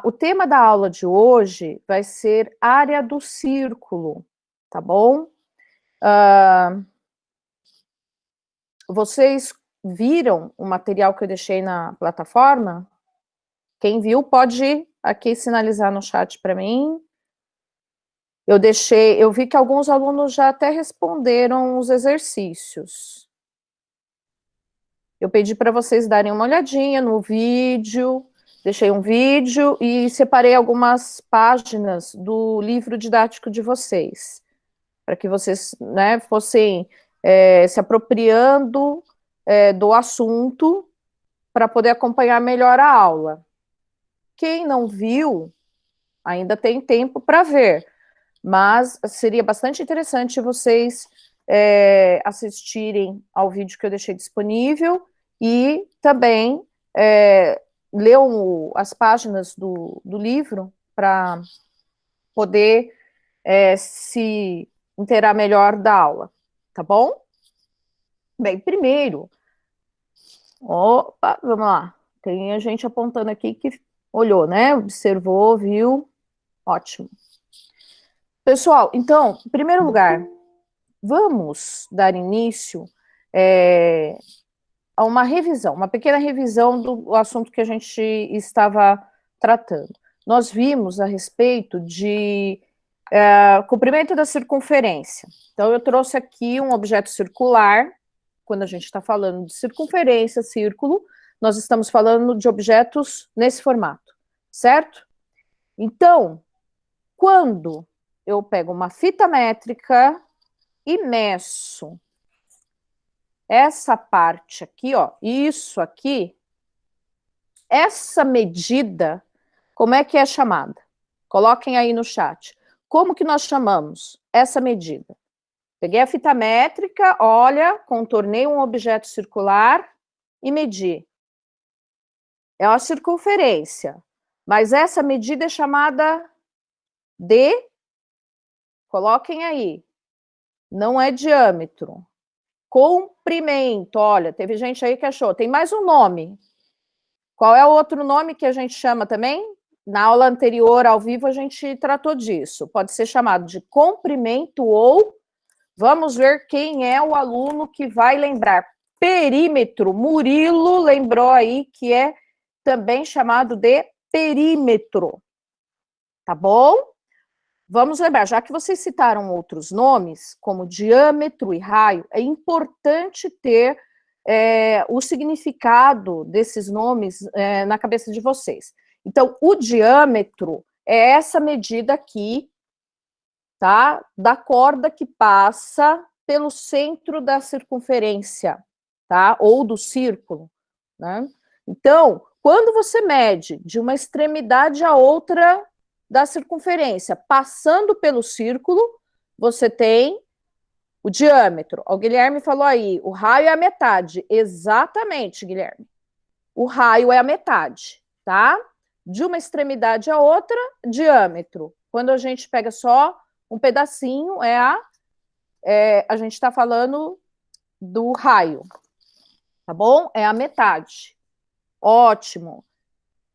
O tema da aula de hoje vai ser área do círculo, tá bom? Vocês viram o material que eu deixei na plataforma? Quem viu pode aqui sinalizar no chat para mim. Eu vi que alguns alunos já até responderam os exercícios. Eu pedi para vocês darem uma olhadinha no vídeo, deixei um vídeo e separei algumas páginas do livro didático de vocês, para que vocês, né, fossem se apropriando do assunto para poder acompanhar melhor a aula. Quem não viu, ainda tem tempo para ver, mas seria bastante interessante vocês assistirem ao vídeo que eu deixei disponível e também ler as páginas do livro para poder se inteirar melhor da aula, tá bom? Bem, primeiro, opa, vamos lá, tem a gente apontando aqui que olhou, né? Observou, viu, ótimo. Pessoal, então, em primeiro lugar, vamos dar início a uma revisão, uma pequena revisão do assunto que a gente estava tratando. Nós vimos a respeito de comprimento da circunferência. Então, eu trouxe aqui um objeto circular. Quando a gente está falando de circunferência, círculo, nós estamos falando de objetos nesse formato, certo? Então, quando eu pego uma fita métrica e meço essa parte aqui, ó, isso aqui, essa medida, como é que é chamada? Coloquem aí no chat. Como que nós chamamos essa medida? Peguei a fita métrica, olha, contornei um objeto circular e medi. É uma circunferência, mas essa medida é chamada de, coloquem aí, não é diâmetro. Comprimento, olha, teve gente aí que achou, tem mais um nome. Qual é o outro nome que a gente chama também? Na aula anterior, ao vivo, a gente tratou disso. Pode ser chamado de comprimento ou, vamos ver quem é o aluno que vai lembrar. Perímetro, Murilo lembrou aí que é também chamado de perímetro, tá bom? Vamos lembrar, já que vocês citaram outros nomes, como diâmetro e raio, é importante ter o significado desses nomes na cabeça de vocês. Então, o diâmetro é essa medida aqui, tá? Da corda que passa pelo centro da circunferência, tá? Ou do círculo, né? Então, quando você mede de uma extremidade à outra da circunferência, passando pelo círculo, você tem o diâmetro. O Guilherme falou aí, o raio é a metade. Exatamente, Guilherme. O raio é a metade, tá? De uma extremidade à outra, diâmetro. Quando a gente pega só um pedacinho, a gente está falando do raio, tá bom? É a metade. Ótimo.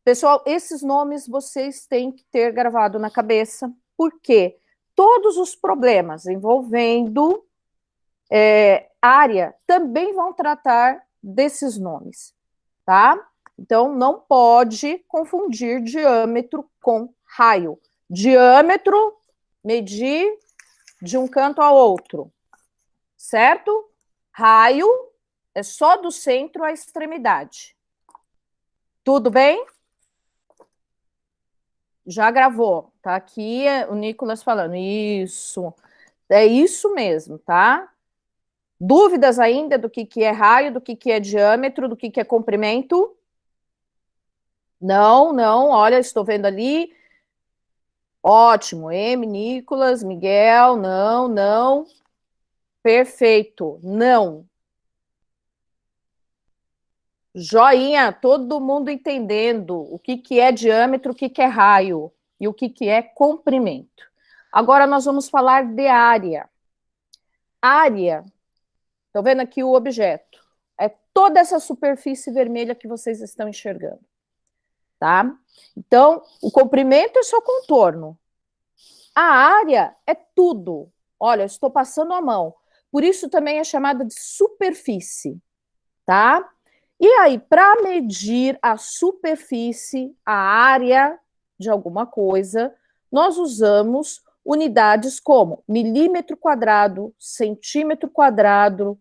Pessoal, esses nomes vocês têm que ter gravado na cabeça, porque todos os problemas envolvendo área também vão tratar desses nomes, tá? Então, não pode confundir diâmetro com raio. Diâmetro, medir de um canto ao outro, certo? Raio é só do centro à extremidade. Tudo bem? Já gravou, tá aqui o Nicolas falando, isso, é isso mesmo, tá? Dúvidas ainda do que é raio, do que é diâmetro, do que é comprimento? Não, não, olha, estou vendo ali, ótimo, Nicolas, Miguel, não, não, perfeito, não. Joinha, todo mundo entendendo o que é diâmetro, o que é raio e o que é comprimento. Agora nós vamos falar de área. Área, estão vendo aqui o objeto? É toda essa superfície vermelha que vocês estão enxergando. tá? Então, o comprimento é só contorno. A área é tudo. Olha, eu estou passando a mão. Por isso também é chamada de superfície, tá? E aí, para medir a superfície, a área de alguma coisa, nós usamos unidades como milímetro quadrado, centímetro quadrado,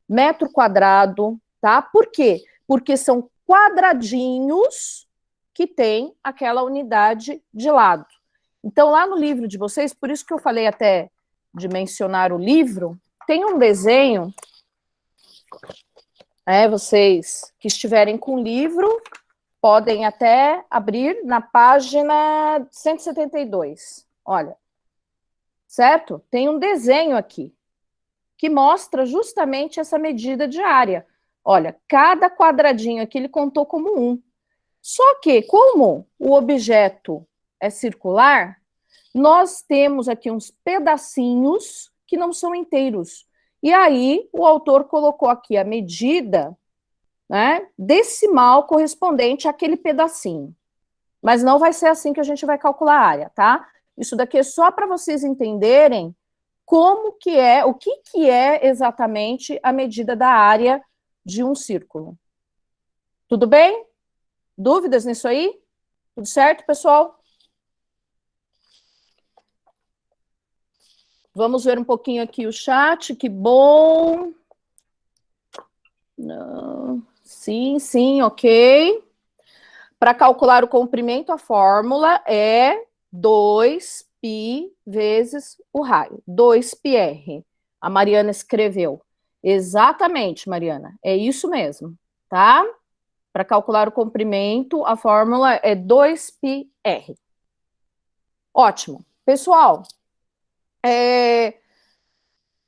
metro quadrado, tá? Por quê? Porque são quadradinhos que tem aquela unidade de lado. Então, lá no livro de vocês, por isso que eu falei até de mencionar o livro, tem um desenho, vocês que estiverem com o livro, podem até abrir na página 172. Olha, certo? Tem um desenho aqui que mostra justamente essa medida de área. Olha, cada quadradinho aqui ele contou como um. Só que, como o objeto é circular, nós temos aqui uns pedacinhos que não são inteiros. E aí, o autor colocou aqui a medida, né, decimal correspondente àquele pedacinho. Mas não vai ser assim que a gente vai calcular a área, tá? Isso daqui é só para vocês entenderem como que é, o que é exatamente a medida da área de um círculo. Tudo bem? Dúvidas nisso aí? Tudo certo, pessoal? Vamos ver um pouquinho aqui o chat, que bom. Não. Sim, sim, ok. Para calcular o comprimento, a fórmula é 2π vezes o raio, 2πr. A Mariana escreveu. Exatamente, Mariana, é isso mesmo, tá? Para calcular o comprimento, a fórmula é 2πr. Ótimo. Pessoal,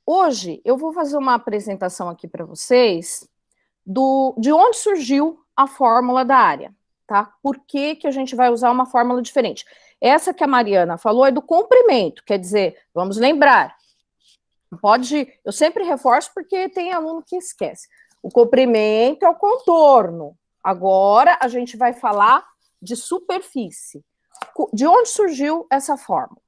hoje eu vou fazer uma apresentação aqui para vocês de onde surgiu a fórmula da área, tá? Por que que a gente vai usar uma fórmula diferente? Essa que a Mariana falou é do comprimento, quer dizer, vamos lembrar, eu sempre reforço porque tem aluno que esquece. O comprimento é o contorno. Agora a gente vai falar de superfície. De onde surgiu essa fórmula?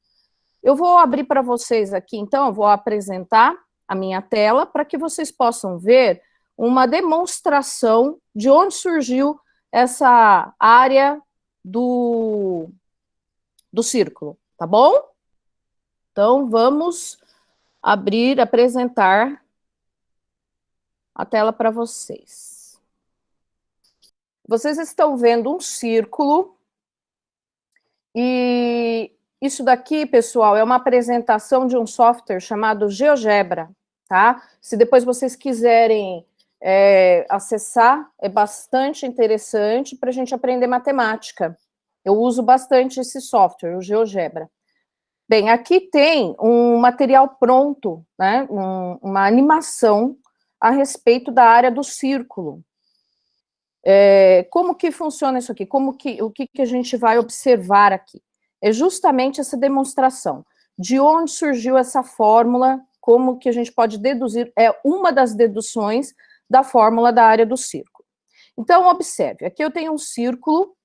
Eu vou abrir para vocês aqui, então, eu vou apresentar a minha tela para que vocês possam ver uma demonstração de onde surgiu essa área do círculo, tá bom? Então, vamos apresentar a tela para vocês. Vocês estão vendo um círculo e isso daqui, pessoal, é uma apresentação de um software chamado GeoGebra, tá? Se depois vocês quiserem acessar, é bastante interessante para a gente aprender matemática. Eu uso bastante esse software, o GeoGebra. Bem, aqui tem um material pronto, né? Uma animação a respeito da área do círculo. Como que funciona isso aqui? O que a gente vai observar aqui? É justamente essa demonstração. De onde surgiu essa fórmula, como que a gente pode deduzir, é uma das deduções da fórmula da área do círculo. Então, observe, aqui eu tenho um círculo,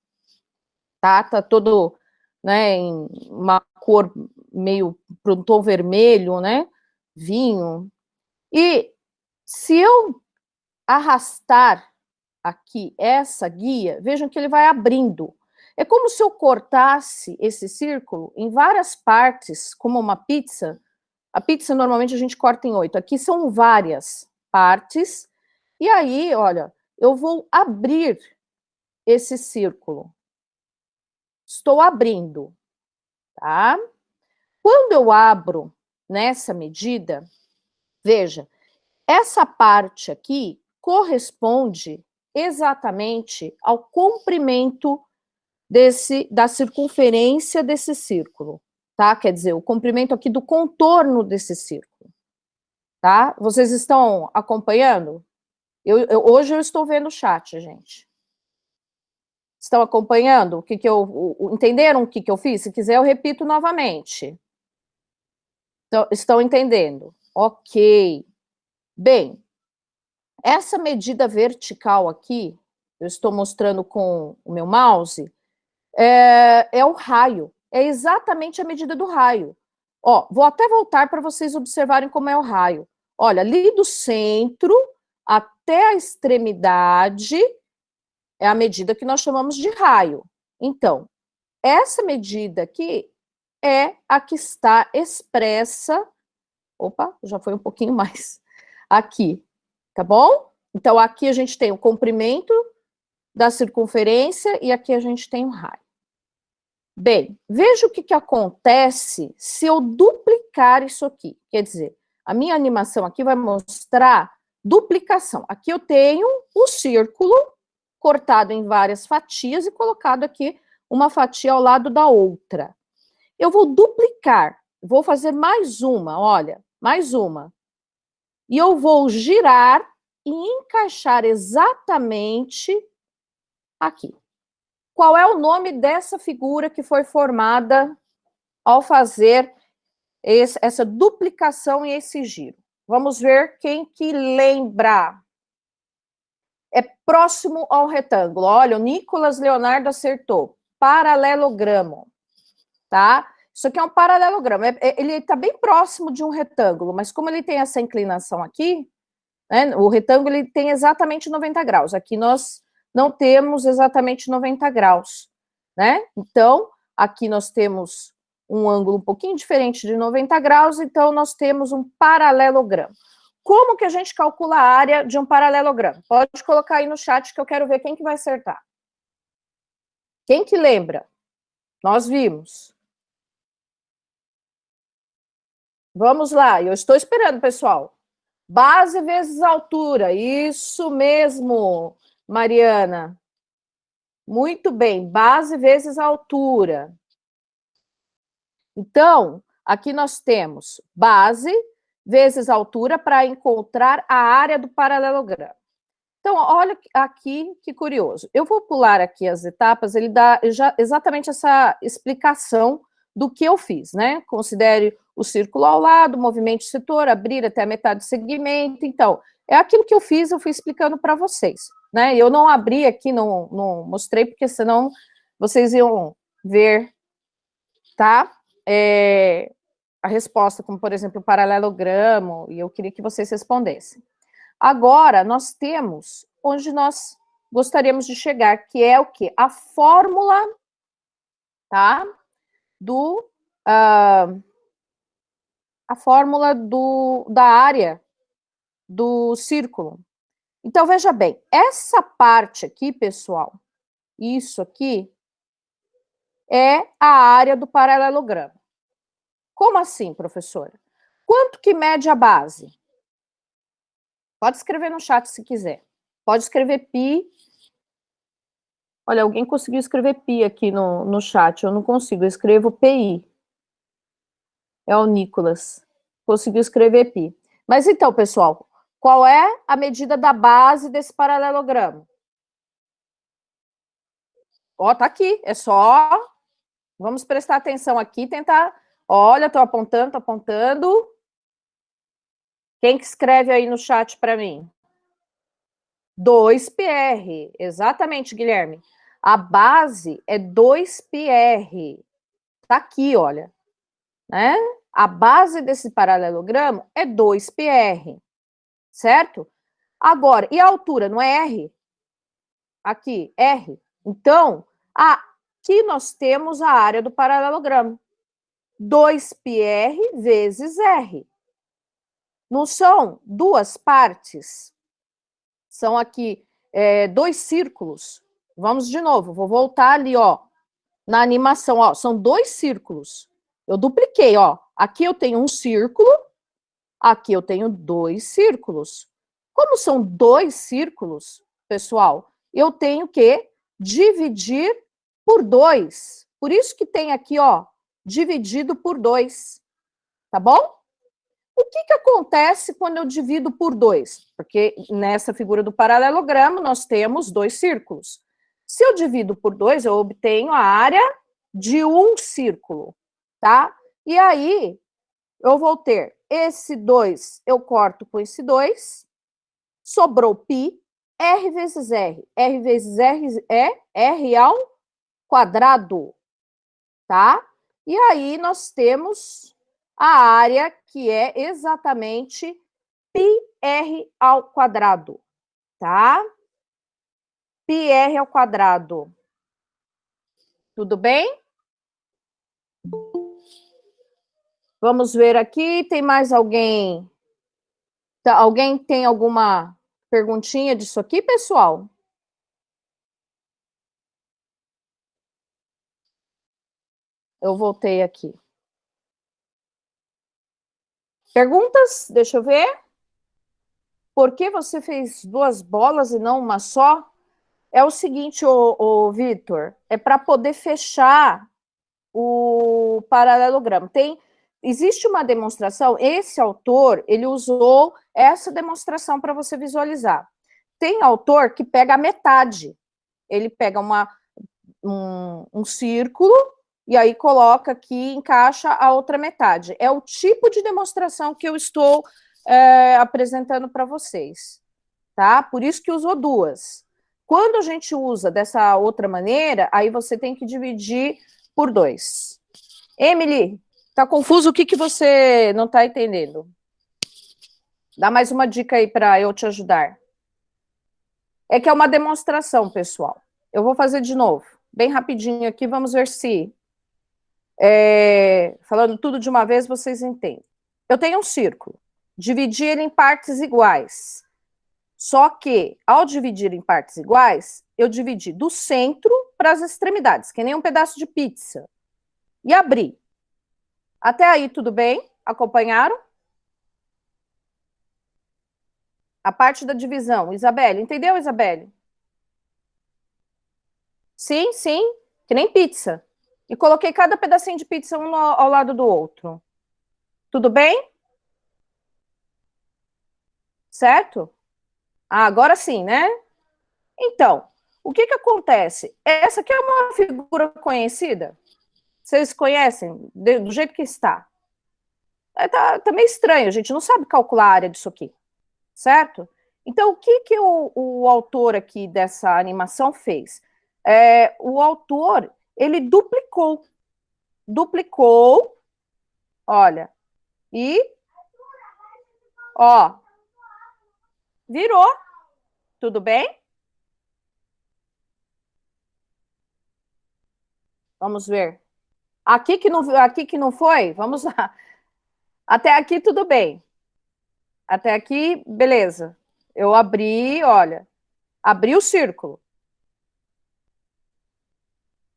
tá todo, né, em uma cor meio para um tom vermelho, né, vinho, e se eu arrastar aqui essa guia, vejam que ele vai abrindo. É como se eu cortasse esse círculo em várias partes, como uma pizza. A pizza normalmente a gente corta em 8. Aqui são várias partes. E aí, olha, eu vou abrir esse círculo. Estou abrindo, tá? Quando eu abro nessa medida, veja, essa parte aqui corresponde exatamente ao comprimento da circunferência desse círculo, tá? Quer dizer, o comprimento aqui do contorno desse círculo, tá? Vocês estão acompanhando? Hoje eu estou vendo o chat, gente. Estão acompanhando? Entenderam o que eu fiz? Se quiser, eu repito novamente. Então, estão entendendo? Ok. Bem, essa medida vertical aqui, eu estou mostrando com o meu mouse, é o raio. É exatamente a medida do raio. Ó, vou até voltar para vocês observarem como é o raio. Olha, ali do centro até a extremidade é a medida que nós chamamos de raio. Então, essa medida aqui é a que está expressa. Opa, já foi um pouquinho mais. Aqui, tá bom? Então, aqui a gente tem o comprimento da circunferência e aqui a gente tem o raio. Bem, veja o que acontece se eu duplicar isso aqui. Quer dizer, a minha animação aqui vai mostrar duplicação. Aqui eu tenho o círculo cortado em várias fatias e colocado aqui uma fatia ao lado da outra. Eu vou duplicar, vou fazer mais uma, olha, mais uma. E eu vou girar e encaixar exatamente aqui. Qual é o nome dessa figura que foi formada ao fazer essa duplicação e esse giro? Vamos ver quem que lembra. É próximo ao retângulo. Olha, o Nicolas Leonardo acertou. Paralelogramo, tá? Isso aqui é um paralelogramo. Ele está bem próximo de um retângulo, mas como ele tem essa inclinação aqui, né, o retângulo ele tem exatamente 90 graus. Aqui nós não temos exatamente 90 graus, né? Então, aqui nós temos um ângulo um pouquinho diferente de 90 graus, então nós temos um paralelogramo. Como que a gente calcula a área de um paralelogramo? Pode colocar aí no chat que eu quero ver quem que vai acertar. Quem que lembra? Nós vimos. Vamos lá, eu estou esperando, pessoal. Base vezes altura, isso mesmo, Mariana. Muito bem, base vezes altura. Então, aqui nós temos base vezes altura para encontrar a área do paralelogramo. Então, olha aqui que curioso. Eu vou pular aqui as etapas, ele dá exatamente essa explicação do que eu fiz, né? Considere o círculo ao lado, movimento setor, abrir até a metade do segmento. Então, é aquilo que eu fiz, eu fui explicando para vocês, né? Eu não abri aqui, não mostrei, porque senão vocês iam ver, tá? A resposta, como, por exemplo, o paralelogramo, e eu queria que vocês respondessem. Agora, nós temos onde nós gostaríamos de chegar, que é o quê? A fórmula, tá? A fórmula da área do círculo. Então, veja bem, essa parte aqui, pessoal, isso aqui, é a área do paralelogramo. Como assim, professora? Quanto que mede a base? Pode escrever no chat se quiser. Pode escrever π. Olha, alguém conseguiu escrever π aqui no chat. Eu não consigo, eu escrevo PI. É o Nicolas. Conseguiu escrever π. Mas então, pessoal, qual é a medida da base desse paralelogramo? Ó, tá aqui. É só... Vamos prestar atenção aqui, tentar... Olha, tô apontando, tô apontando. Quem que escreve aí no chat para mim? 2πr. Exatamente, Guilherme. A base é 2πr. Tá aqui, olha. Né? A base desse paralelogramo é 2πr. Certo? Agora, e a altura, não é R? Aqui, R. Então, aqui nós temos a área do paralelogramo. 2πr vezes R. Não são duas partes? São aqui dois círculos. Vamos de novo, vou voltar ali, ó, na animação, ó, são dois círculos. Eu dupliquei, ó. Aqui eu tenho um círculo, aqui eu tenho dois círculos. Como são dois círculos, pessoal, eu tenho que dividir por 2. Por isso que tem aqui, ó, dividido por 2. Tá bom? O que acontece quando eu divido por 2? Porque nessa figura do paralelogramo nós temos dois círculos. Se eu divido por 2, eu obtenho a área de um círculo, tá? E aí, eu vou ter esse 2, eu corto com esse 2, sobrou π, R vezes R. R vezes R é R ao quadrado, tá? E aí nós temos a área que é exatamente πr ao quadrado, tá? πr ao quadrado. Tudo bem? Vamos ver aqui, tem mais alguém? Alguém tem alguma perguntinha disso aqui, pessoal? Eu voltei aqui. Perguntas? Deixa eu ver. Por que você fez duas bolas e não uma só? É o seguinte, Vitor, é para poder fechar o paralelogramo. Existe uma demonstração, esse autor, ele usou essa demonstração para você visualizar. Tem autor que pega a metade, ele pega um círculo e aí coloca aqui, encaixa a outra metade. É o tipo de demonstração que eu estou apresentando para vocês, tá? Por isso que usou duas. Quando a gente usa dessa outra maneira, aí você tem que dividir por 2. Emily, tá confuso? O que você não tá entendendo? Dá mais uma dica aí para eu te ajudar. É que é uma demonstração, pessoal. Eu vou fazer de novo, bem rapidinho aqui, vamos ver se... falando tudo de uma vez, vocês entendem. Eu tenho um círculo, dividi ele em partes iguais. Só que, ao dividir em partes iguais, eu dividi do centro para as extremidades, que nem um pedaço de pizza. E abri. Até aí, tudo bem? Acompanharam? A parte da divisão. Isabelle, entendeu, Isabelle? Sim, sim, que nem pizza. E coloquei cada pedacinho de pizza um ao lado do outro. Tudo bem? Certo? Ah, agora sim, né? Então, o que acontece? Essa aqui é uma figura conhecida? Vocês conhecem do jeito que está? Tá meio estranho, a gente não sabe calcular a área disso aqui, certo? Então, o que o autor aqui dessa animação fez? O autor, ele duplicou, olha, e, ó, virou, tudo bem? Vamos ver. Aqui que não foi? Vamos lá. Até aqui tudo bem. Até aqui, beleza. Eu abri, olha, abri o círculo.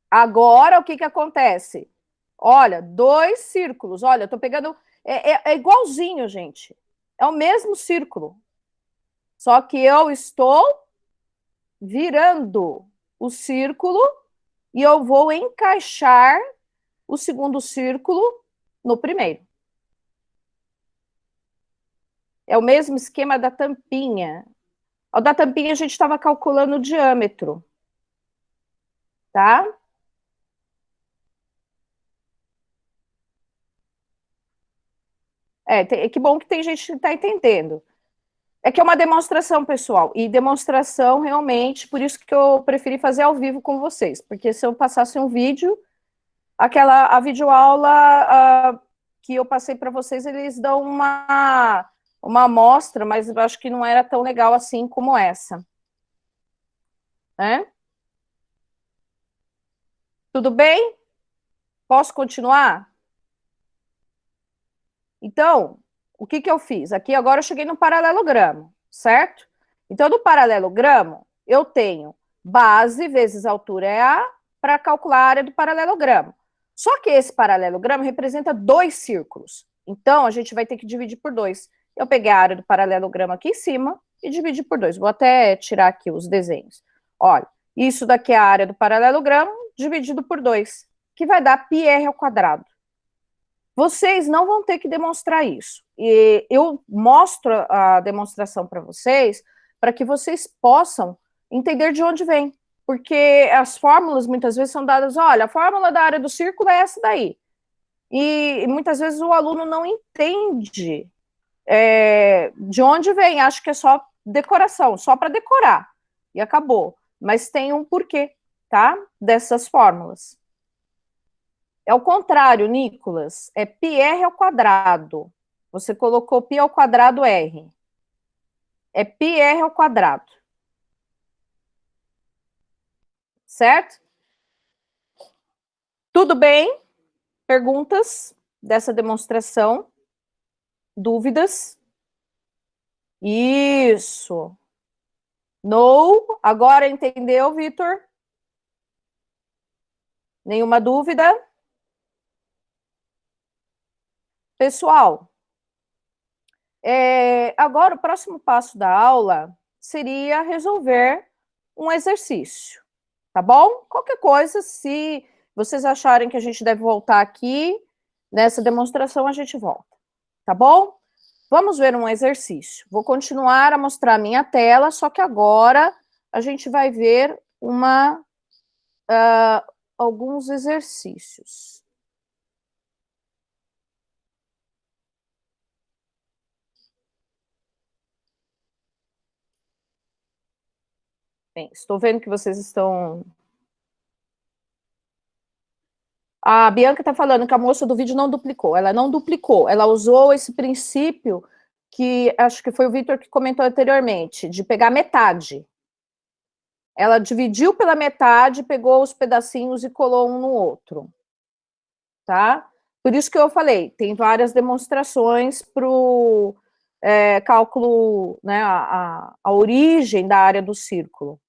Agora, o que acontece? Olha, 2 círculos. Olha, eu tô pegando... É igualzinho, gente. É o mesmo círculo. Só que eu estou virando o círculo e eu vou encaixar o segundo círculo no primeiro. É o mesmo esquema da tampinha. O da tampinha a gente estava calculando o diâmetro. Tá? Que bom que tem gente que está entendendo. É que é uma demonstração, pessoal, e demonstração realmente, por isso que eu preferi fazer ao vivo com vocês, porque se eu passasse um vídeo, a videoaula que eu passei para vocês, eles dão uma amostra, mas eu acho que não era tão legal assim como essa. Né? Tudo bem? Posso continuar? Então, o que eu fiz? Aqui agora eu cheguei no paralelogramo, certo? Então, no paralelogramo, eu tenho base vezes altura é A para calcular a área do paralelogramo. Só que esse paralelogramo representa 2 círculos. Então, a gente vai ter que dividir por 2. Eu peguei a área do paralelogramo aqui em cima e dividi por 2. Vou até tirar aqui os desenhos. Olha, isso daqui é a área do paralelogramo dividido por 2, que vai dar πr ao quadrado. Vocês não vão ter que demonstrar isso. E eu mostro a demonstração para vocês, para que vocês possam entender de onde vem. Porque as fórmulas muitas vezes são dadas, olha, a fórmula da área do círculo é essa daí. E muitas vezes o aluno não entende de onde vem, acha que é só decoração, só para decorar. e acabou. Mas tem um porquê, tá? Dessas fórmulas. É o contrário, Nicolas. É πr ao quadrado. Você colocou π ao quadrado r. É πr ao quadrado. Certo? Tudo bem? Perguntas dessa demonstração? Dúvidas? Isso. No. Agora entendeu, Vitor? Nenhuma dúvida? Pessoal, agora o próximo passo da aula seria resolver um exercício, tá bom? Qualquer coisa, se vocês acharem que a gente deve voltar aqui, nessa demonstração a gente volta, tá bom? Vamos ver um exercício. Vou continuar a mostrar a minha tela, só que agora a gente vai ver alguns exercícios. Bem, estou vendo que vocês estão... A Bianca está falando que a moça do vídeo não duplicou. Ela não duplicou, ela usou esse princípio que acho que foi o Vitor que comentou anteriormente, de pegar metade. Ela dividiu pela metade, pegou os pedacinhos e colou um no outro. Tá? Por isso que eu falei, tem várias demonstrações para o cálculo, né, a origem da área do círculo.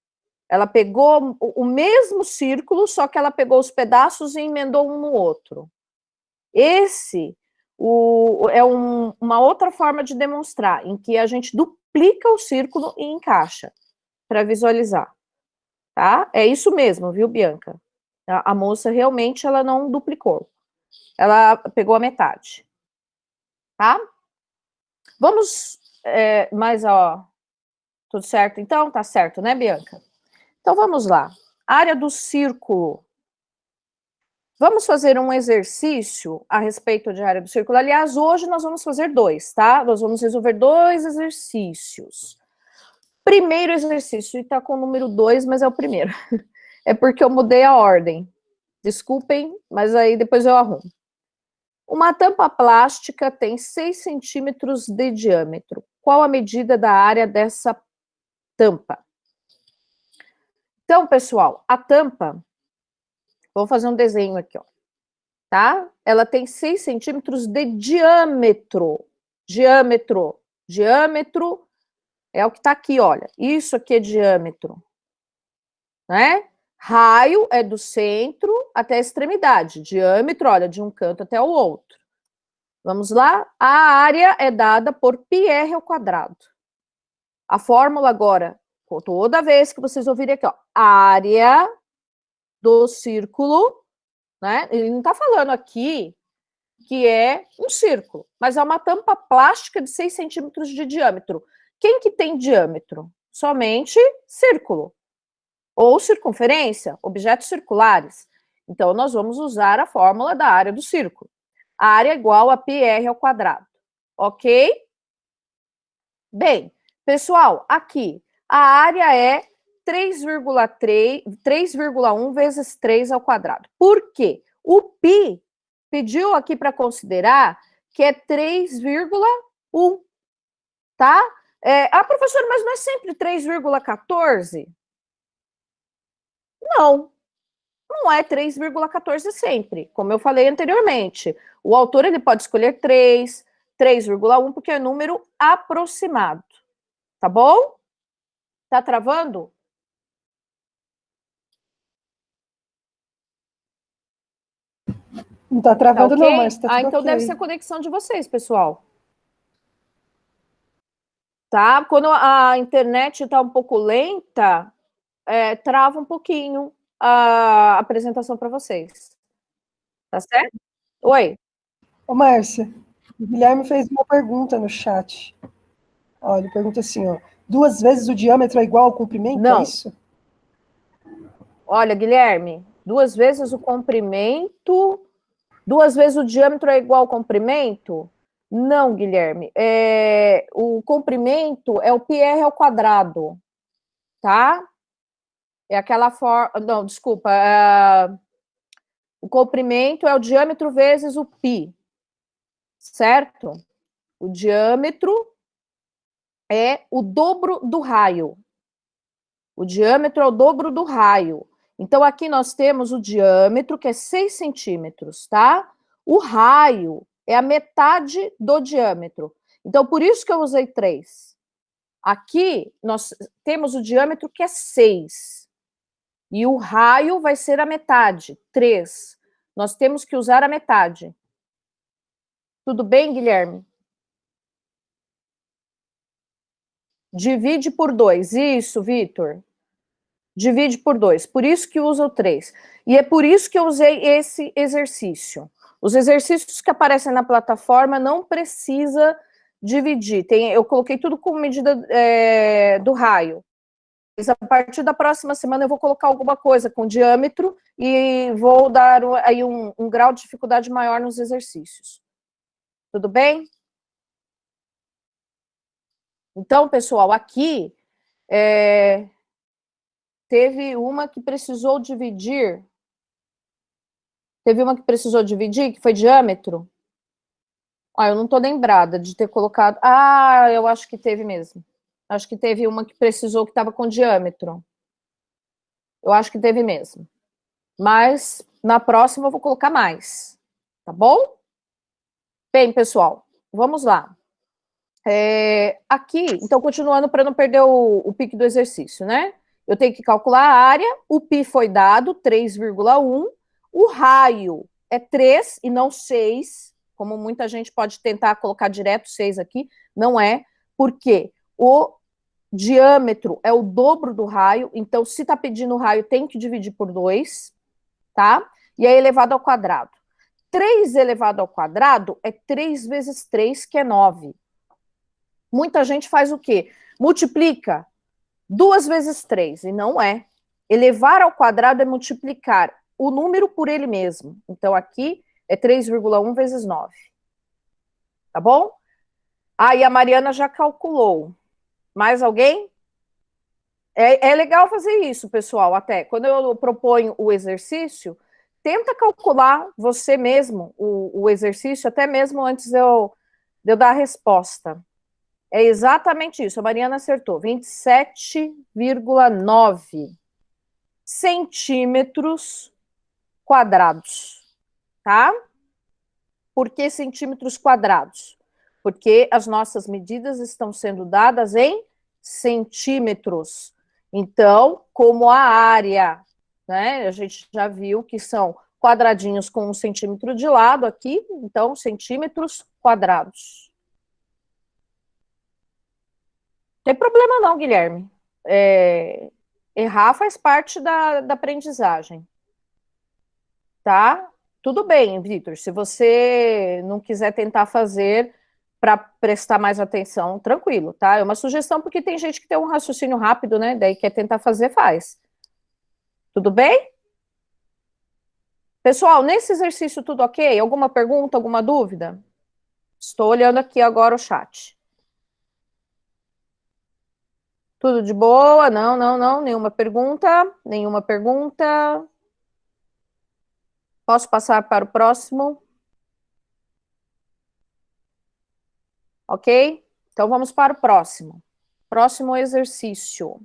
Ela pegou o mesmo círculo, só que ela pegou os pedaços e emendou um no outro. Esse é uma outra forma de demonstrar, em que a gente duplica o círculo e encaixa, para visualizar. Tá? É isso mesmo, viu, Bianca? A moça realmente ela não duplicou. Ela pegou a metade. Tá? Vamos mais, ó. Tudo certo? Então, tá certo, né, Bianca? Então, vamos lá. Área do círculo. Vamos fazer um exercício a respeito de área do círculo. Aliás, hoje nós vamos fazer 2, tá? Nós vamos resolver 2 exercícios. Primeiro exercício, e tá com o número 2, mas é o primeiro. É porque eu mudei a ordem. Desculpem, mas aí depois eu arrumo. Uma tampa plástica tem 6 centímetros de diâmetro. Qual a medida da área dessa tampa? Então, pessoal, a tampa, vou fazer um desenho aqui, ó, tá? Ela tem 6 centímetros de diâmetro. Diâmetro. Diâmetro é o que tá aqui, olha. Isso aqui é diâmetro, né? Raio é do centro até a extremidade. Diâmetro, olha, de um canto até o outro. Vamos lá? A área é dada por πr ao quadrado. A fórmula agora, toda vez que vocês ouvirem aqui, ó, área do círculo, né? Ele não está falando aqui que é um círculo, mas é uma tampa plástica de 6 centímetros de diâmetro. Quem que tem diâmetro? Somente círculo. Ou circunferência, objetos circulares. Então, nós vamos usar a fórmula da área do círculo. A área é igual a πr ao quadrado. Ok? Bem, pessoal, aqui, a área é 3,1 vezes 3 ao quadrado. Por quê? O π pediu aqui para considerar que é 3,1, tá? Professora, mas não é sempre 3,14? Não, não é 3,14 sempre. Como eu falei anteriormente, o autor ele pode escolher 3, 3,1, porque é número aproximado. Tá bom? Tá travando? Não tá travando, tá okay? não, mas tá tudo então okay. Deve ser a conexão de vocês, pessoal. Tá? Quando a internet está um pouco lenta, trava um pouquinho a apresentação para vocês. Tá certo? Oi. Ô, Márcia, o Guilherme fez uma pergunta no chat. Olha, ele pergunta assim, ó, 2 vezes o diâmetro é igual ao comprimento, não. É isso? Olha, Guilherme, 2 vezes o comprimento, 2 vezes o diâmetro é igual ao comprimento? Não, Guilherme. O comprimento é o πr ao quadrado, tá? É aquela forma... Não, desculpa. O comprimento é o diâmetro vezes o π, certo? O diâmetro é o dobro do raio. O diâmetro é o dobro do raio. Então, aqui nós temos o diâmetro, que é 6 centímetros, tá? O raio é a metade do diâmetro. Então, por isso que eu usei 3. Aqui, nós temos o diâmetro, que é 6. E o raio vai ser a metade, 3. Nós temos que usar a metade. Tudo bem, Guilherme? Divide por 2. Isso, Vitor. Divide por 2. Por isso que usa o 3. E é por isso que eu usei esse exercício. Os exercícios que aparecem na plataforma não precisa dividir. Eu coloquei tudo com medida do raio. Mas a partir da próxima semana eu vou colocar alguma coisa com diâmetro e vou dar aí um grau de dificuldade maior nos exercícios. Tudo bem? Então, pessoal, aqui teve uma que precisou dividir. Teve uma que precisou dividir, que foi diâmetro. Eu não estou lembrada de ter colocado... eu acho que teve mesmo. Acho que teve uma que precisou, que estava com diâmetro. Eu acho que teve mesmo. Mas, na próxima, eu vou colocar mais. Tá bom? Bem, pessoal, vamos lá. Aqui, então, continuando para não perder o pique do exercício, né? Eu tenho que calcular a área, o π foi dado, 3,1. O raio é 3 e não 6, como muita gente pode tentar colocar direto 6 aqui, não é, porque o diâmetro é o dobro do raio, então se está pedindo o raio, tem que dividir por 2, tá? E é elevado ao quadrado. 3 elevado ao quadrado é 3 vezes 3, que é 9. Muita gente faz o quê? Multiplica 2 vezes 3, e não é. Elevar ao quadrado é multiplicar o número por ele mesmo. Então, aqui é 3,1 vezes 9. Tá bom? E a Mariana já calculou. Mais alguém? É legal fazer isso, pessoal, até. Quando eu proponho o exercício, tenta calcular você mesmo o exercício, até mesmo antes de eu dar a resposta. É exatamente isso, a Mariana acertou. 27,9 centímetros quadrados, tá? Por que centímetros quadrados? Porque as nossas medidas estão sendo dadas em centímetros. Então, como a área, né, a gente já viu que são quadradinhos com 1 centímetro de lado aqui, então, centímetros quadrados. Não tem problema não, Guilherme. Errar faz parte da aprendizagem. Tá? Tudo bem, Vitor. Se você não quiser tentar fazer para prestar mais atenção, tranquilo, tá? É uma sugestão porque tem gente que tem um raciocínio rápido, né? Daí quer tentar fazer, faz. Tudo bem? Pessoal, nesse exercício tudo ok? Alguma pergunta, alguma dúvida? Estou olhando aqui agora o chat. Tudo de boa? Não, não, não. Nenhuma pergunta? Nenhuma pergunta? Posso passar para o próximo? Ok? Então vamos para o próximo. Próximo exercício.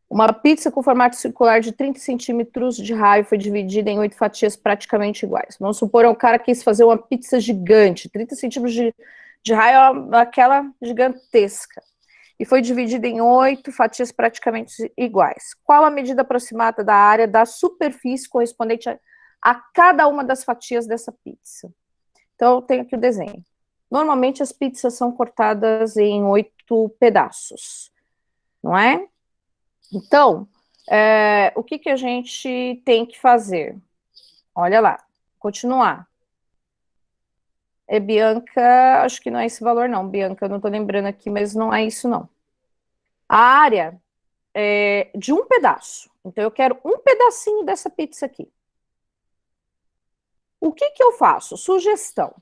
Uma pizza com formato circular de 30 centímetros de raio foi dividida em 8 fatias praticamente iguais. Vamos supor que o cara quis fazer uma pizza gigante, 30 centímetros de raio, aquela gigantesca. E foi dividida em 8 fatias praticamente iguais. Qual a medida aproximada da área da superfície correspondente a cada uma das fatias dessa pizza? Então, eu tenho aqui o desenho. Normalmente, as pizzas são cortadas em 8 pedaços, não é? Então, o que a gente tem que fazer? Olha lá, continuar. Bianca, acho que não é esse valor não, Bianca, eu não tô lembrando aqui, mas não é isso não. A área é de um pedaço, então eu quero um pedacinho dessa pizza aqui. O que eu faço? Sugestão.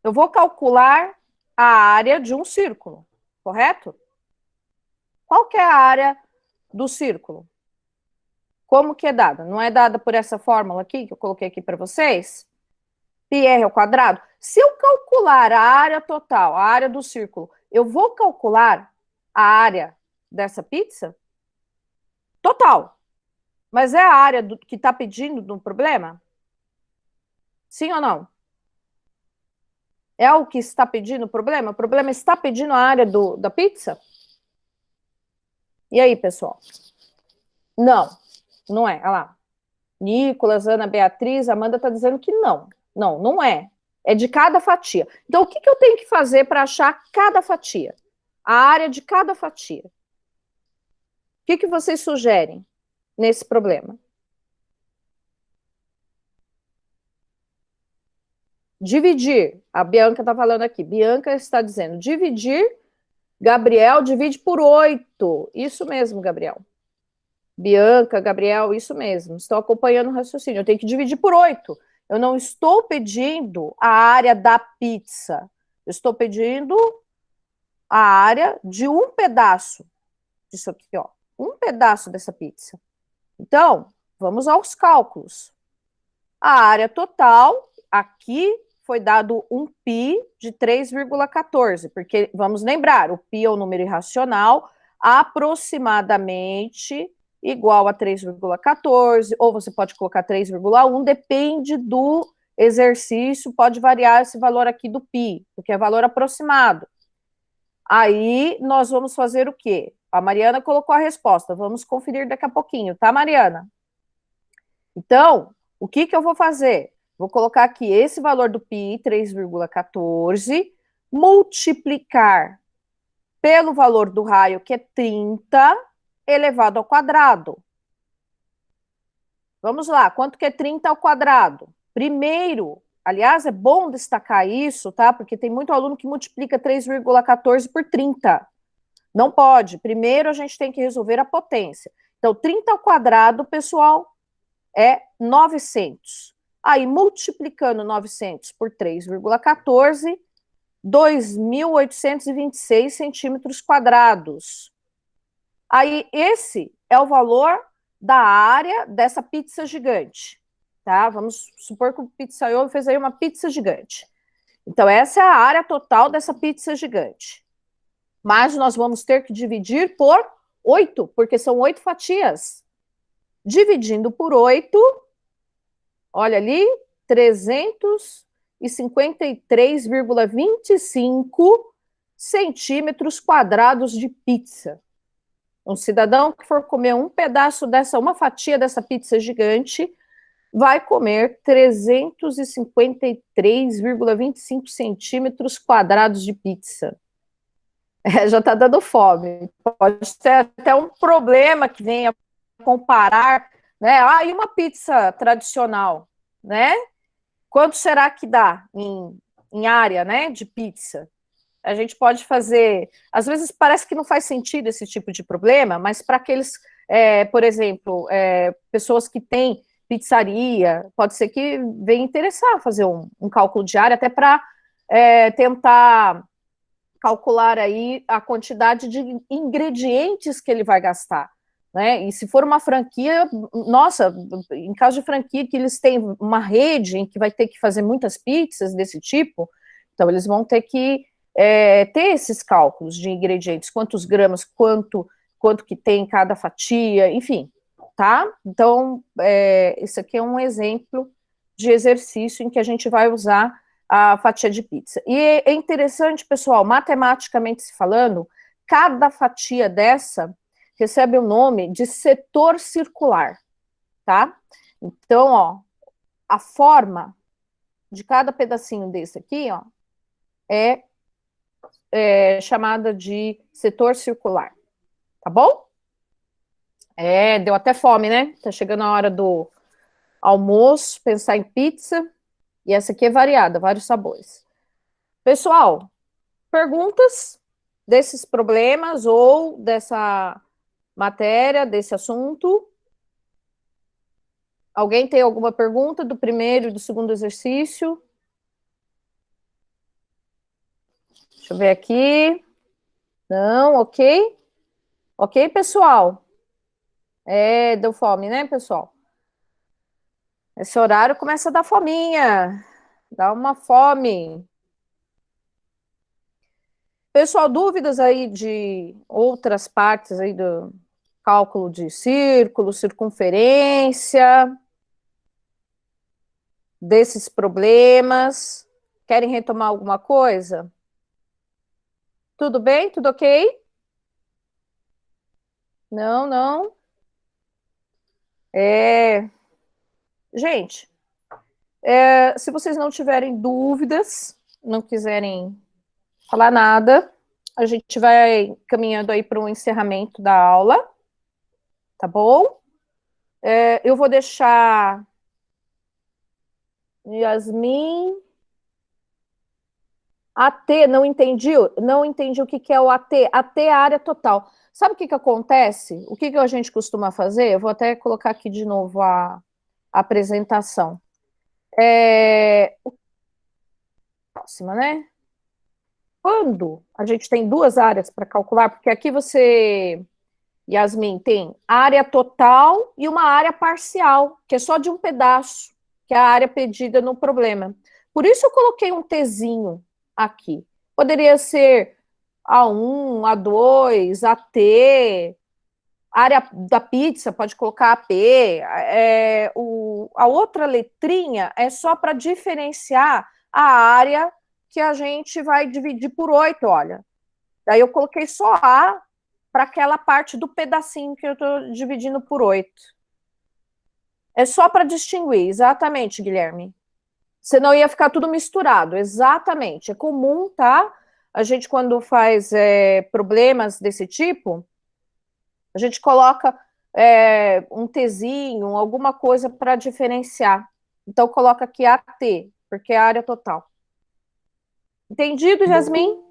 Eu vou calcular a área de um círculo, correto? Qual que é a área do círculo. Como que é dada? Não é dada por essa fórmula aqui, que eu coloquei aqui para vocês? πr ao quadrado. Se eu calcular a área total, a área do círculo, eu vou calcular a área dessa pizza? Total. Mas é a área que está pedindo no problema? Sim ou não? É o que está pedindo o problema? O problema está pedindo a área da pizza? E aí, pessoal? Não, não é. Olha lá. Nicolas, Ana Beatriz, Amanda está dizendo que não. Não, não é. É de cada fatia. Então, o que eu tenho que fazer para achar cada fatia? A área de cada fatia. O que vocês sugerem nesse problema? Dividir. A Bianca está falando aqui. Bianca está dizendo dividir. Gabriel divide por 8. Isso mesmo, Gabriel. Bianca, Gabriel, isso mesmo. Estou acompanhando o raciocínio. Eu tenho que dividir por 8. Eu não estou pedindo a área da pizza. Eu estou pedindo a área de um pedaço disso aqui, ó. Um pedaço dessa pizza. Então, vamos aos cálculos. A área total, aqui foi dado um π de 3,14, porque, vamos lembrar, o π é o número irracional, aproximadamente igual a 3,14, ou você pode colocar 3,1, depende do exercício, pode variar esse valor aqui do π, porque é valor aproximado. Aí, nós vamos fazer o quê? A Mariana colocou a resposta, vamos conferir daqui a pouquinho, tá, Mariana? Então, o que eu vou fazer? Vou colocar aqui esse valor do π, 3,14, multiplicar pelo valor do raio, que é 30, elevado ao quadrado. Vamos lá, quanto que é 30 ao quadrado? Primeiro, aliás, é bom destacar isso, tá? Porque tem muito aluno que multiplica 3,14 por 30. Não pode. Primeiro, a gente tem que resolver a potência. Então, 30 ao quadrado, pessoal, é 900. Aí, multiplicando 900 por 3,14, 2.826 centímetros quadrados. Aí, esse é o valor da área dessa pizza gigante, tá? Vamos supor que o pizzaiolo fez aí uma pizza gigante. Então, essa é a área total dessa pizza gigante. Mas nós vamos ter que dividir por 8, porque são 8 fatias. Dividindo por 8, olha ali, 353,25 centímetros quadrados de pizza. Um cidadão que for comer um pedaço uma fatia dessa pizza gigante, vai comer 353,25 centímetros quadrados de pizza. Já está dando fome. Pode ser até um problema que venha comparar, né? Ah, e uma pizza tradicional, né? Quanto será que dá em área, né, de pizza? A gente pode fazer... Às vezes parece que não faz sentido esse tipo de problema, mas para aqueles, por exemplo, pessoas que têm pizzaria, pode ser que venha interessar fazer um cálculo de área, até para tentar calcular aí a quantidade de ingredientes que ele vai gastar, né? E se for uma franquia, nossa, em caso de franquia que eles têm uma rede em que vai ter que fazer muitas pizzas desse tipo, então eles vão ter que ter esses cálculos de ingredientes, quantos gramas, quanto que tem em cada fatia, enfim, tá? Então, esse aqui é um exemplo de exercício em que a gente vai usar a fatia de pizza. E é interessante, pessoal, matematicamente se falando, cada fatia dessa recebe o nome de setor circular, tá? Então, ó, a forma de cada pedacinho desse aqui, ó, é chamada de setor circular, tá bom? Deu até fome, né? Tá chegando a hora do almoço, pensar em pizza, e essa aqui é variada, vários sabores. Pessoal, perguntas desses problemas ou dessa matéria, desse assunto? Alguém tem alguma pergunta do primeiro e do segundo exercício? Deixa eu ver aqui. Não, ok? Ok, pessoal? É, deu fome, né, pessoal? Esse horário começa a dar fominha. Dá uma fome. Pessoal, dúvidas aí de outras partes aí do cálculo de círculo, circunferência, desses problemas? Querem retomar alguma coisa? Tudo bem? Tudo ok? Não, não. É, gente, se vocês não tiverem dúvidas, não quiserem falar nada, a gente vai caminhando aí para o encerramento da aula, tá bom? Eu vou deixar Yasmin. AT, não entendi o que que é o AT. AT é a área total. Sabe o que que acontece? O que que a gente costuma fazer? Eu vou até colocar aqui de novo a apresentação. Próxima, né? Quando a gente tem duas áreas para calcular, porque aqui você, Yasmin, tem área total e uma área parcial, que é só de um pedaço, que é a área pedida no problema. Por isso eu coloquei um Tzinho aqui. Poderia ser A1, A2, AT, área da pizza, pode colocar AP. A outra letrinha é só para diferenciar a área que a gente vai dividir por 8, olha. Daí eu coloquei só A para aquela parte do pedacinho que eu estou dividindo por 8. É só para distinguir, exatamente, Guilherme. Senão ia ficar tudo misturado, exatamente. É comum, tá? A gente, quando faz problemas desse tipo, a gente coloca um Tzinho, alguma coisa para diferenciar. Então, coloca aqui AT, porque é a área total. Entendido, Yasmin?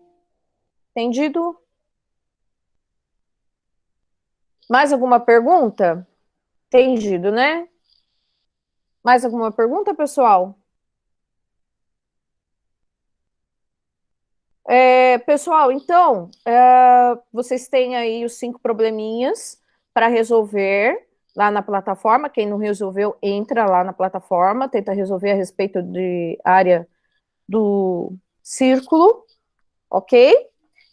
Entendido? Mais alguma pergunta? Entendido, né? Mais alguma pergunta, pessoal? Pessoal, então, vocês têm aí os 5 probleminhas para resolver lá na plataforma. Quem não resolveu, entra lá na plataforma, tenta resolver a respeito de área do círculo, ok?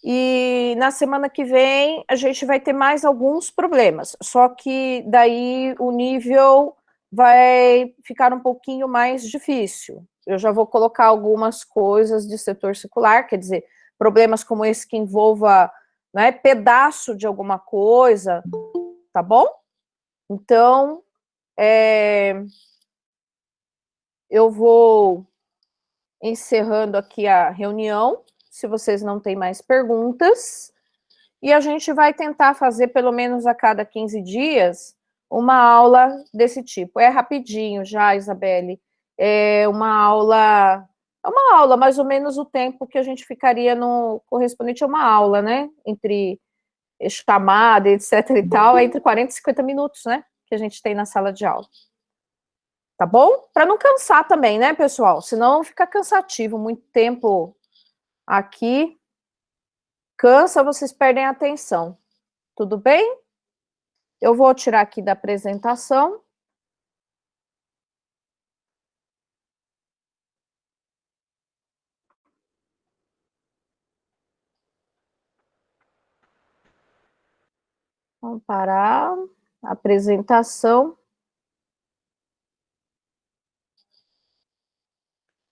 E na semana que vem a gente vai ter mais alguns problemas, só que daí o nível vai ficar um pouquinho mais difícil. Eu já vou colocar algumas coisas de setor circular, quer dizer, problemas como esse que envolva, né, pedaço de alguma coisa, tá bom? Então, eu vou encerrando aqui a reunião, se vocês não têm mais perguntas, e a gente vai tentar fazer pelo menos a cada 15 dias uma aula desse tipo. É rapidinho já, Isabelle. É uma aula, mais ou menos o tempo que a gente ficaria no correspondente a uma aula, né? Entre chamada, etc e tal, é entre 40 e 50 minutos, né? Que a gente tem na sala de aula. Tá bom? Para não cansar também, né, pessoal? Senão fica cansativo, muito tempo aqui. Cansa, vocês perdem a atenção. Tudo bem? Eu vou tirar aqui da apresentação. Vamos parar a apresentação.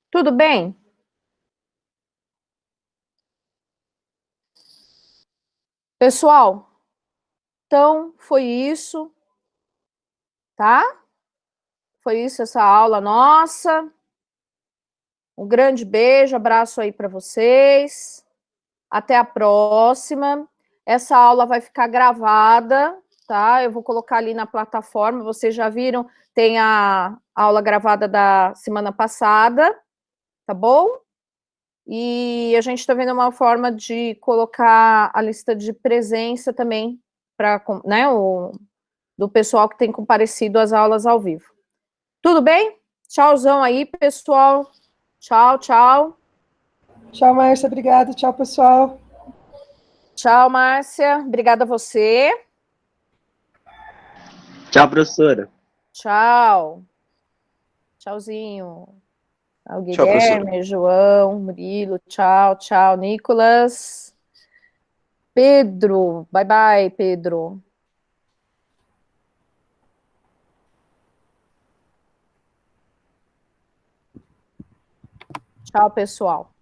Tudo bem? Pessoal, então foi isso, tá? Foi isso essa aula nossa. Um grande beijo, abraço aí para vocês. Até a próxima. Essa aula vai ficar gravada, tá? Eu vou colocar ali na plataforma. Vocês já viram? Tem a aula gravada da semana passada, tá bom? E a gente está vendo uma forma de colocar a lista de presença também para, né, do pessoal que tem comparecido às aulas ao vivo. Tudo bem? Tchauzão aí, pessoal. Tchau, tchau. Tchau, Márcia. Obrigada. Tchau, pessoal. Tchau, Márcia. Obrigada a você. Tchau, professora. Tchau. Tchauzinho. O Tchau, professora. Guilherme, João, Murilo, tchau, tchau, Nicolas. Pedro, bye bye, Pedro. Tchau, pessoal.